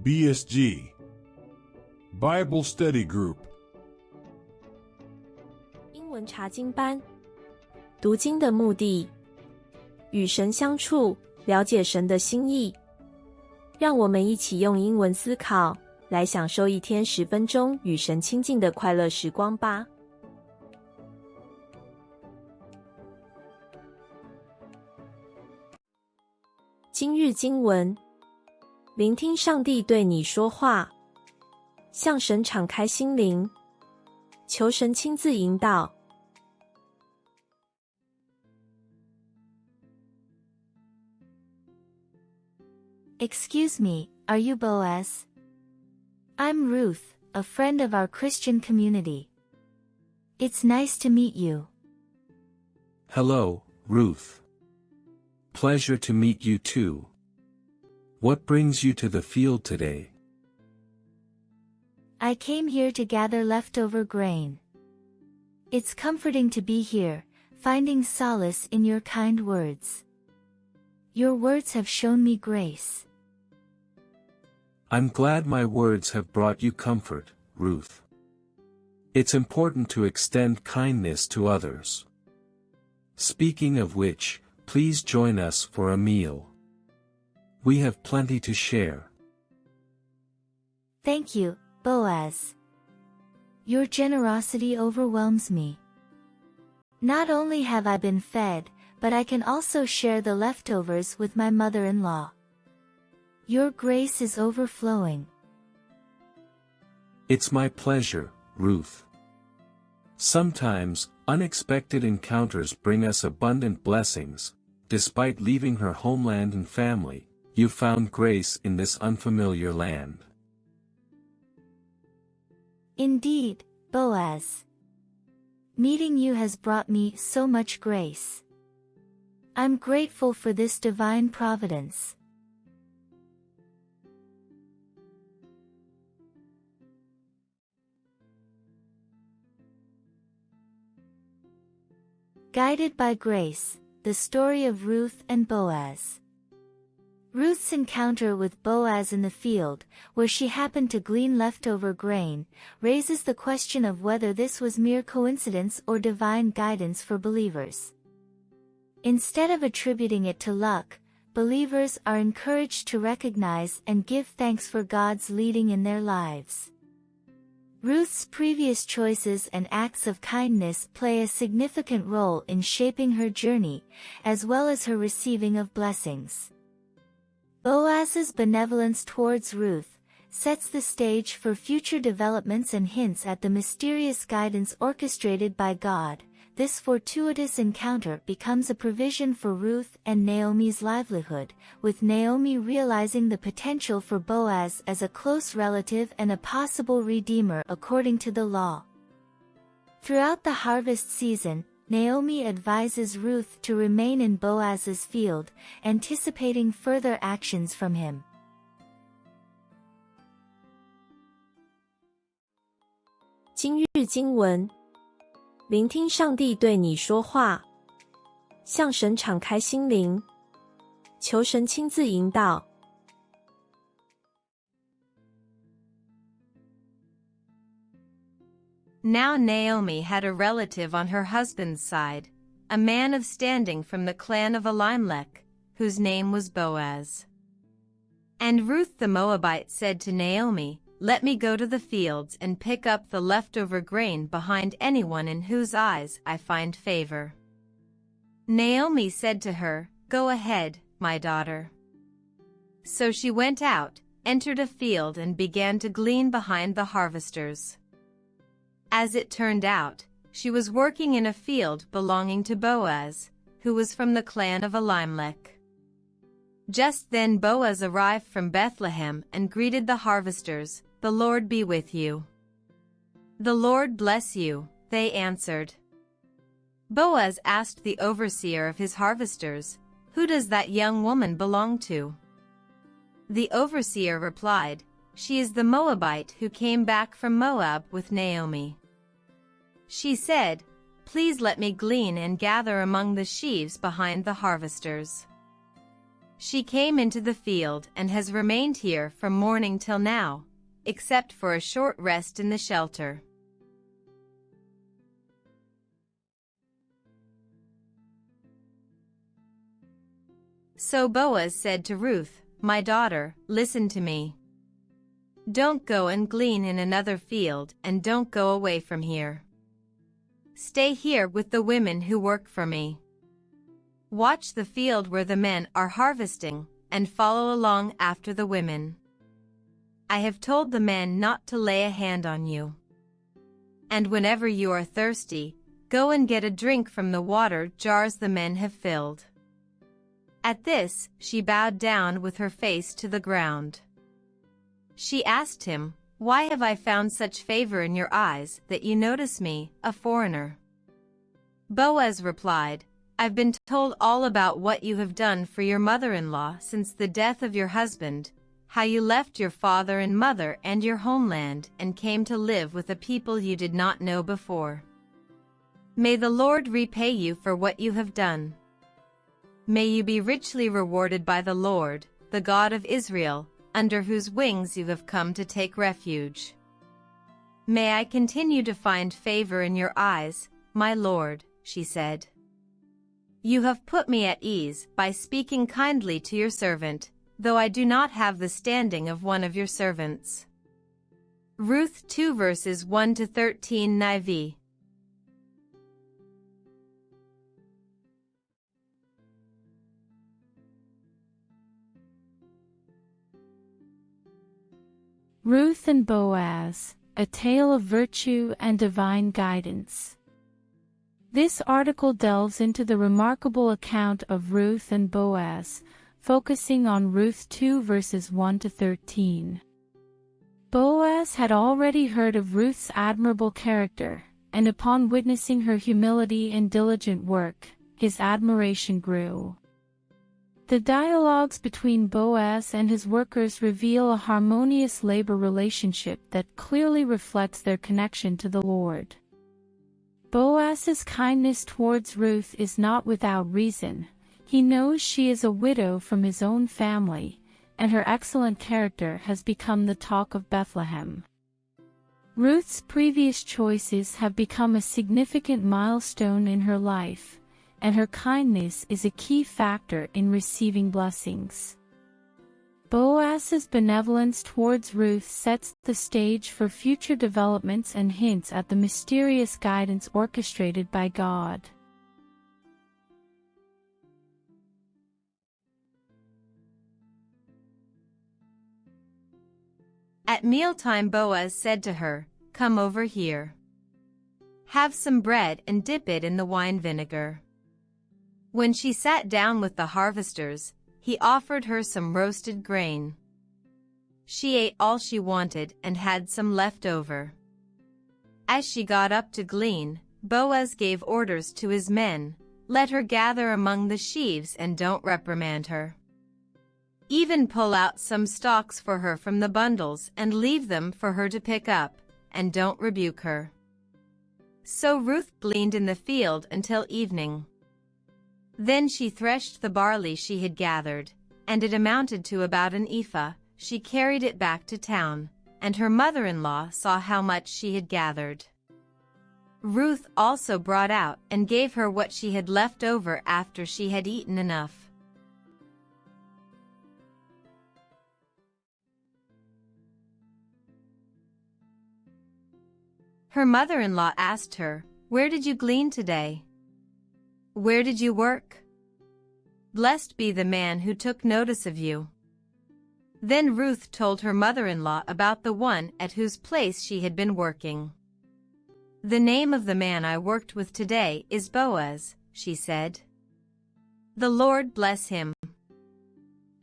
BSG-Bible Study Group 英文查经班，读经的目的，与神相处，了解神的心意。让我们一起用英文思考，来享受一天10分钟与神亲近的快乐时光吧。今日经文，聆听上帝对你说话，向神敞开心灵，求神亲自引导。Excuse me, are you Boaz? I'm Ruth, a friend of our Christian community. It's nice to meet you. Hello, Ruth. Pleasure to meet you too. What brings you to the field today? I came here to gather leftover grain. It's comforting to be here, finding solace in your kind words. Your words have shown me grace. I'm glad my words have brought you comfort, Ruth. It's important to extend kindness to others. Speaking of which, please join us for a meal. We have plenty to share. Thank you, Boaz. Your generosity overwhelms me. Not only have I been fed, but I can also share the leftovers with my mother-in-law. Your grace is overflowing. It's my pleasure, Ruth. Sometimes, unexpected encounters bring us abundant blessings. Despite leaving her homeland and family, you found grace in this unfamiliar land. Indeed, Boaz. Meeting you has brought me so much grace. I'm grateful for this divine providence. Guided by grace, the story of Ruth and Boaz. Ruth's encounter with Boaz in the field, where she happened to glean leftover grain, raises the question of whether this was mere coincidence or divine guidance for believers. Instead of attributing it to luck, believers are encouraged to recognize and give thanks for God's leading in their lives. Ruth's previous choices and acts of kindness play a significant role in shaping her journey, as well as her receiving of blessings. Boaz's benevolence towards Ruth sets the stage for future developments and hints at the mysterious guidance orchestrated by God. This fortuitous encounter becomes a provision for Ruth and Naomi's livelihood, with Naomi realizing the potential for Boaz as a close relative and a possible redeemer according to the law. Throughout the harvest season, Naomi advises Ruth to remain in Boaz's field, anticipating further actions from him. 今日经文，聆听上帝对你说话，向神敞开心灵，求神亲自引导。Now Naomi had a relative on her husband's side, a man of standing from the clan of Elimelech, whose name was Boaz. And Ruth the Moabite said to Naomi, "Let me go to the fields and pick up the leftover grain behind anyone in whose eyes I find favor." Naomi said to her, "Go ahead, my daughter." So she went out, entered a field and began to glean behind the harvesters. As it turned out, she was working in a field belonging to Boaz, who was from the clan of Elimelech. Just then Boaz arrived from Bethlehem and greeted the harvesters, "The Lord be with you." "The Lord bless you," they answered. Boaz asked the overseer of his harvesters, "Who does that young woman belong to?" The overseer replied, "She is the Moabite who came back from Moab with Naomi." She said, "Please let me glean and gather among the sheaves behind the harvesters." She came into the field and has remained here from morning till now, except for a short rest in the shelter. So Boaz said to Ruth, "My daughter, listen to me. Don't go and glean in another field, and don't go away from here. Stay here with the women who work for me. Watch the field where the men are harvesting, and follow along after the women. I have told the men not to lay a hand on you. And whenever you are thirsty, go and get a drink from the water jars the men have filled." At this, she bowed down with her face to the ground. She asked him, "Why have I found such favor in your eyes that you notice me, a foreigner?" Boaz replied, "I've been told all about what you have done for your mother-in-law since the death of your husband, how you left your father and mother and your homeland and came to live with a people you did not know before. May the Lord repay you for what you have done. May you be richly rewarded by the Lord, the God of Israel, under whose wings you have come to take refuge. May I continue to find favor in your eyes, my Lord," she said. "You have put me at ease by speaking kindly to your servant, though I do not have the standing of one of your servants." Ruth 2 verses 1 to 13 NIV. Ruth and Boaz, a tale of virtue and divine guidance. This article delves into the remarkable account of Ruth and Boaz, focusing on Ruth 2 verses 1 to 13. Boaz had already heard of Ruth's admirable character, and upon witnessing her humility and diligent work, his admiration grew. The dialogues between Boaz and his workers reveal a harmonious labor relationship that clearly reflects their connection to the Lord. Boaz's kindness towards Ruth is not without reason. He knows she is a widow from his own family, and her excellent character has become the talk of Bethlehem. Ruth's previous choices have become a significant milestone in her life, and her kindness is a key factor in receiving blessings. Boaz's benevolence towards Ruth sets the stage for future developments and hints at the mysterious guidance orchestrated by God. At mealtime Boaz said to her, "Come over here. Have some bread and dip it in the wine vinegar." When she sat down with the harvesters, he offered her some roasted grain. She ate all she wanted and had some left over. As she got up to glean, Boaz gave orders to his men, "Let her gather among the sheaves and don't reprimand her. Even pull out some stalks for her from the bundles and leave them for her to pick up, and don't rebuke her." So Ruth gleaned in the field until evening. Then she threshed the barley she had gathered, and it amounted to about an ephah. She carried it back to town, and her mother-in-law saw how much she had gathered. Ruth also brought out and gave her what she had left over after she had eaten enough. Her mother-in-law asked her, "Where did you glean today? Where did you work? Blessed be the man who took notice of you." Then Ruth told her mother-in-law about the one at whose place she had been working. "The name of the man I worked with today is Boaz," she said. "The Lord bless him."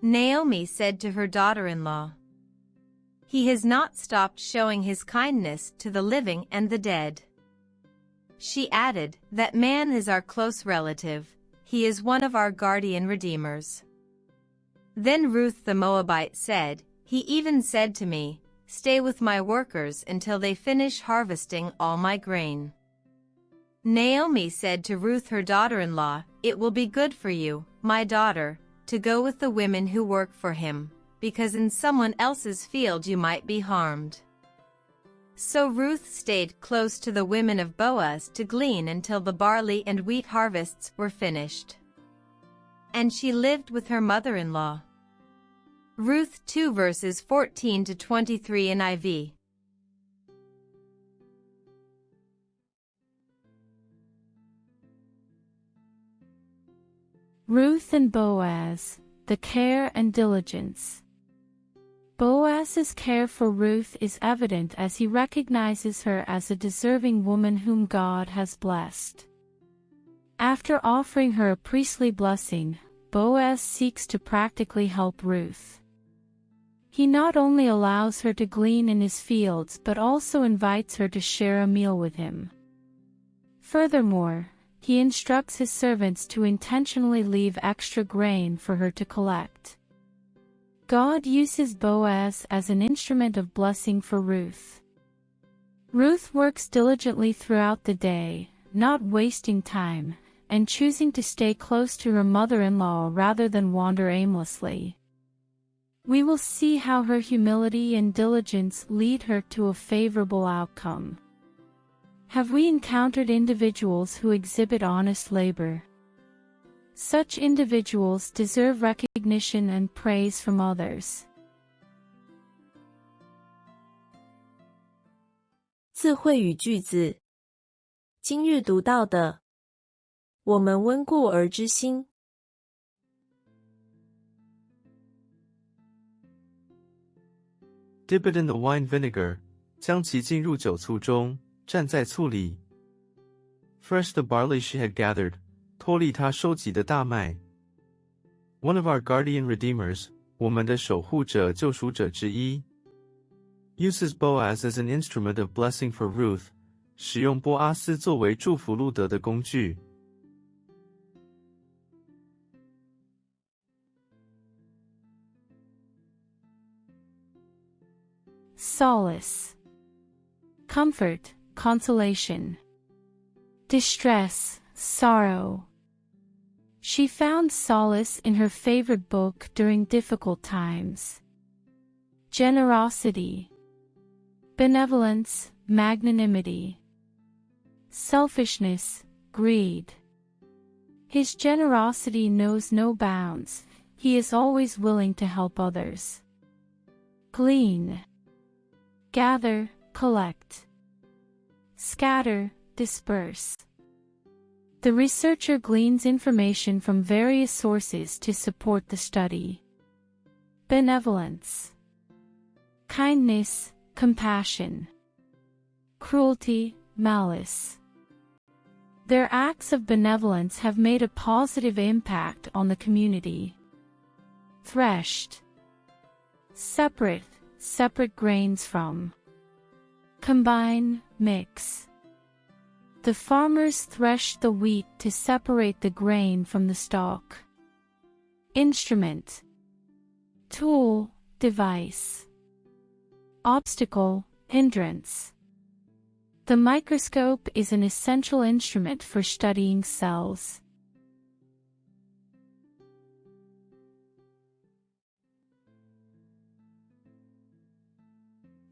Naomi said to her daughter-in-law, "He has not stopped showing his kindness to the living and the dead." She added, "That man is our close relative. He is one of our guardian redeemers." Then Ruth the Moabite said, "He even said to me, 'Stay with my workers until they finish harvesting all my grain.'" Naomi said to Ruth her daughter-in-law, "It will be good for you, my daughter, to go with the women who work for him, because in someone else's field you might be harmed. So Ruth stayed close to the women of Boaz to glean until the barley and wheat harvests were finished. And she lived with her mother-in-law. Ruth 2 verses 14 to 23 NIV. Ruth and Boaz, the care and diligence. Boaz's care for Ruth is evident as he recognizes her as a deserving woman whom God has blessed. After offering her a priestly blessing, Boaz seeks to practically help Ruth. He not only allows her to glean in his fields but also invites her to share a meal with him. Furthermore, he instructs his servants to intentionally leave extra grain for her to collect. God uses Boaz as an instrument of blessing for Ruth. Ruth works diligently throughout the day, not wasting time, and choosing to stay close to her mother-in-law rather than wander aimlessly. We will see how her humility and diligence lead her to a favorable outcome. Have we encountered individuals who exhibit honest labor? Such individuals deserve recognition and praise from others. 字汇与句子。今日读到的，我们温故而知新。Dip it in the wine vinegar, 将其浸入酒醋中，蘸在醋里。Fresh the barley she had gathered, 脱粒她收集的大麦。One of our guardian redeemers, 我们的守护者救赎者之一。Uses Boaz as an instrument of blessing for Ruth, 使用波阿斯作为祝福路德的工具。Solace. Comfort, consolation. Distress, sorrow. She found solace in her favorite book during difficult times. Generosity. Benevolence, magnanimity. Selfishness, greed. His generosity knows no bounds, he is always willing to help others. Glean. Gather, collect. Scatter, disperse. The researcher gleans information from various sources to support the study. Benevolence. Kindness, compassion. Cruelty, malice. Their acts of benevolence have made a positive impact on the community. Threshed. Separate grains from. Combine, mix. The farmers threshed the wheat to separate the grain from the stalk. Instrument. Tool, device. Obstacle, hindrance. The microscope is an essential instrument for studying cells.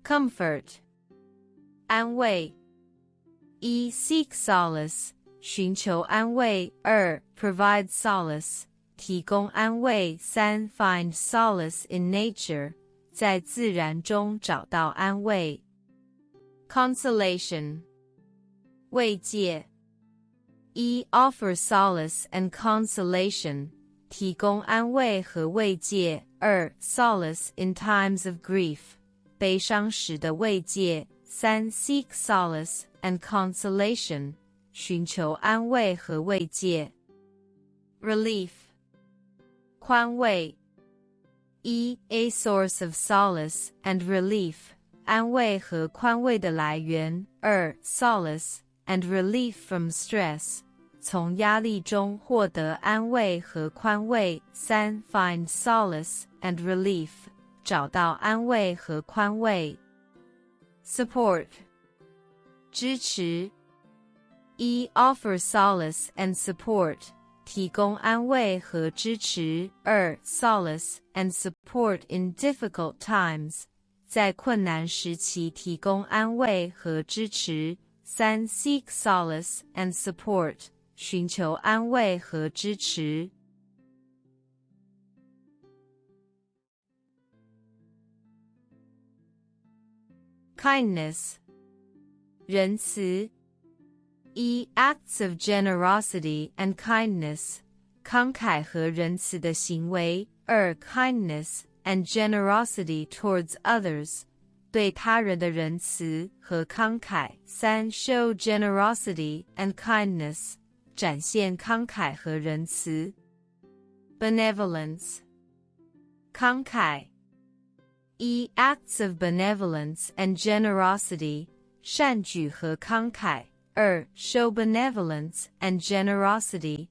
Comfort. 安慰。1. Seek solace, 寻求安慰。2. Provide solace, 提供安慰。3. Find solace in nature, 在自然中找到安慰。Consolation. 慰藉。1. Offer solace and consolation, 提供安慰和慰藉。2. Solace in times of grief, 悲伤时的慰藉。3. Seek solace and consolation, 寻求安慰和慰藉。Relief. 宽慰。1. A source of solace and relief, 安慰和宽慰的来源。2. Solace and relief from stress, 从压力中获得安慰和宽慰。3. Find solace and relief, 找到安慰和宽慰。Support. 支持。1. Offer solace and support, 提供安慰和支持。2. Solace and support in difficult times. 在困难时期提供安慰和支持。3. Seek solace and support. 寻求安慰和支持。Kindness. 仁慈。1. Acts of generosity and kindness. 慷慨和仁慈的行为。2. Kindness and generosity towards others. 对他人的仁慈和慷慨。3. Show generosity and kindness. 展现慷慨和仁慈。Benevolence. 慷慨。1. Acts of benevolence and generosity. 善举和慷慨。2. Show benevolence and generosity.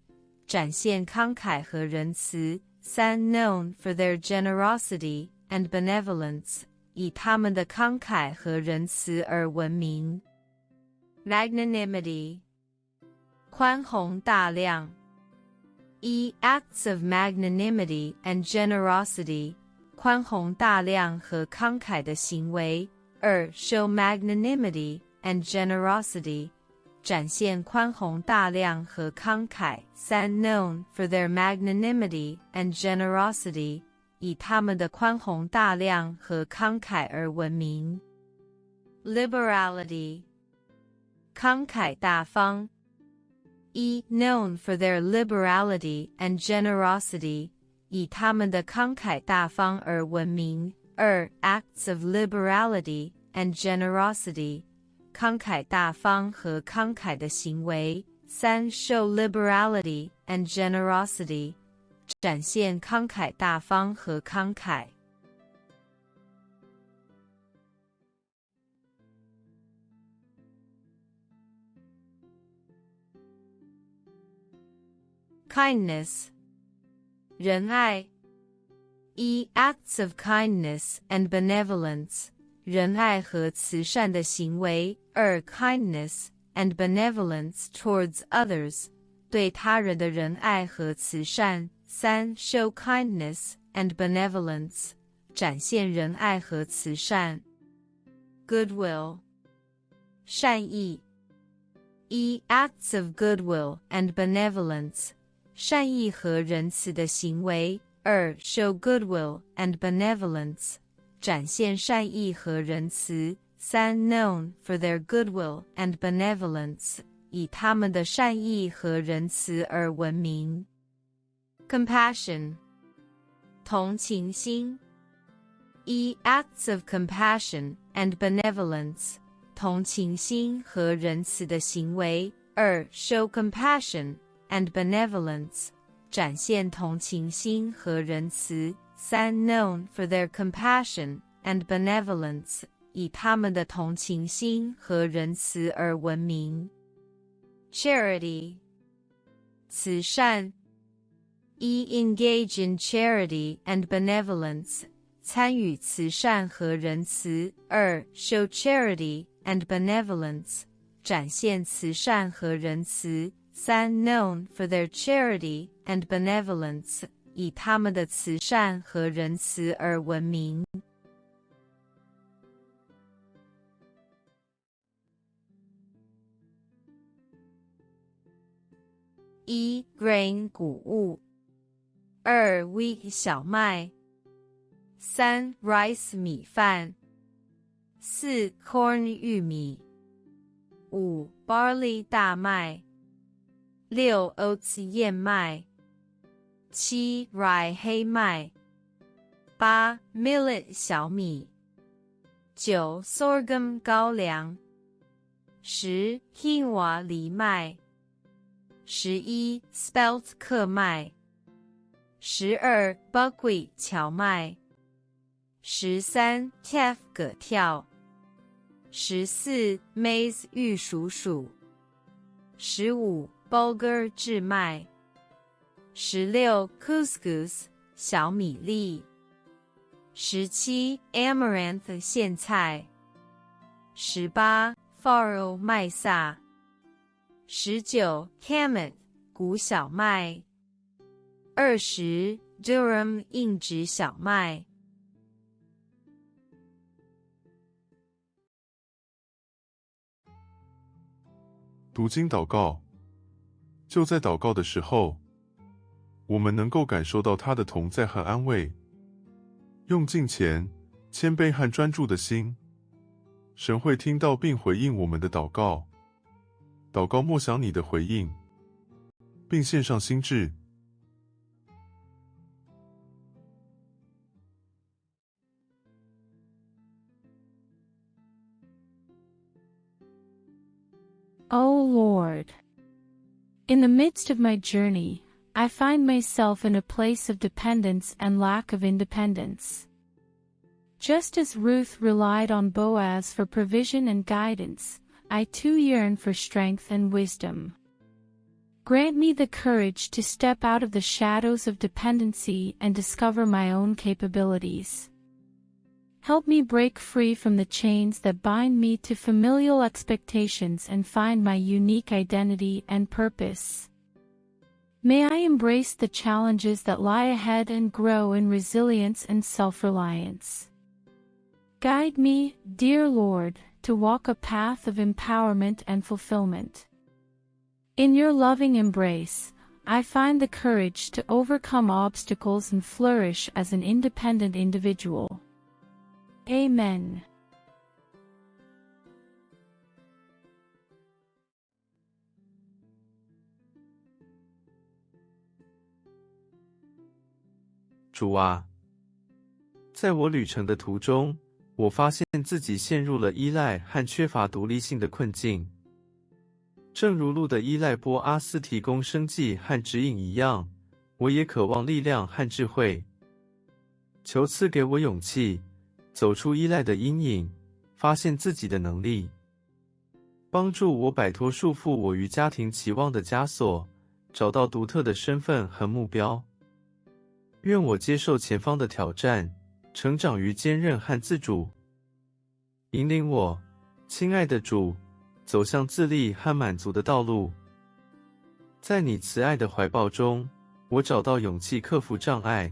展现慷慨和仁慈。3. Known for their generosity and benevolence. 以他们的慷慨和仁慈而闻名。Magnanimity. 宽宏大量。1. Acts of magnanimity and generosity. 宽宏大量和慷慨的行为。2. Show magnanimity and generosity. 展现宽宏大量和慷慨。3. Known for their magnanimity and generosity. 以他们的宽宏大量和慷慨而闻名。Liberality. 慷慨大方。1. Known for their liberality and generosity. 以他们的慷慨大方而闻名。2. Acts of liberality and generosity. 慷慨大方和慷慨的行为。3. Show liberality and generosity. 展现慷慨大方和慷慨。Kindness. 仁爱。1. Acts of kindness and benevolence. 仁爱和慈善的行为。2. Kindness and benevolence towards others. 对他人的仁爱和慈善。3. Show kindness and benevolence. 展现仁爱和慈善。Goodwill. 善意。1. Acts of goodwill and benevolence. 善意和仁慈的行为。2. Show goodwill and benevolence. 展现善意和仁慈。3. Known for their goodwill and benevolence. 以他们的善意和仁慈而闻名。Compassion. 同情心。1. Acts of compassion and benevolence. 同情心和仁慈的行为。2. Show compassion and benevolence. 展现同情心和仁慈。3. Known for their compassion and benevolence. 以他们的同情心和仁慈而闻名。Charity. 慈善。1. Engage in charity and benevolence. 参与慈善和仁慈。2. Show charity and benevolence. 展现慈善和仁慈。3. Known for their charity and benevolence. 以他们的慈善和仁慈而闻名。1. Grain 谷物。2. Wheat 小麦。3. Rice 米饭。4. Corn 玉米。5. Barley 大麦。6. Oats 燕麦。7. Rye 黑麦。8. Millet 小米。9. Sorghum 高粱。10. Quinoa 藜麦。11. Spelt 克麦。12. Buckwheat 荞麦。13. Teff 粿条。14. Maize 玉蜀黍。15. Bulgur 炙麦。16. Couscous 小米粒。17. Amaranth 苋菜。18. Farro 麦撒。19. Kamut 谷小麦。20 durum 硬质小麦。读经祷告，就在祷告的时候，我们能够感受到他的同在和安慰。用敬虔、谦卑和专注的心，神会听到并回应我们的祷告。祷告默想你的回应，并献上心志。O Lord, in the midst of my journey, I find myself in a place of dependence and lack of independence. Just as Ruth relied on Boaz for provision and guidance, I too yearn for strength and wisdom. Grant me the courage to step out of the shadows of dependency and discover my own capabilities. Help me break free from the chains that bind me to familial expectations and find my unique identity and purpose. May I embrace the challenges that lie ahead and grow in resilience and self-reliance. Guide me, dear Lord, to walk a path of empowerment and fulfillment. In your loving embrace, I find the courage to overcome obstacles and flourish as an independent individual. Amen. 主啊，在我旅程的途中，我发现自己陷入了依赖和缺乏独立性的困境。正如路的依赖波阿斯提供生计和指引一样，我也渴望力量和智慧。求赐给我勇气，走出依赖的阴影，发现自己的能力，帮助我摆脱束缚我于家庭期望的枷锁，找到独特的身份和目标。愿我接受前方的挑战，成长于坚韧和自主。引领我，亲爱的主，走向自立和满足的道路。在你慈爱的怀抱中，我找到勇气克服障碍，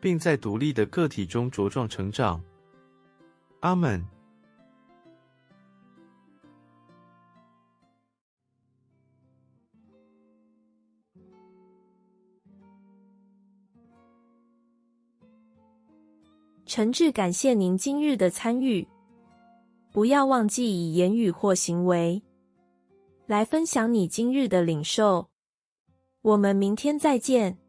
并在独立的个体中茁壮成长。阿们。诚挚感谢您今日的参与，不要忘记以言语或行为来分享你今日的领受。我们明天再见。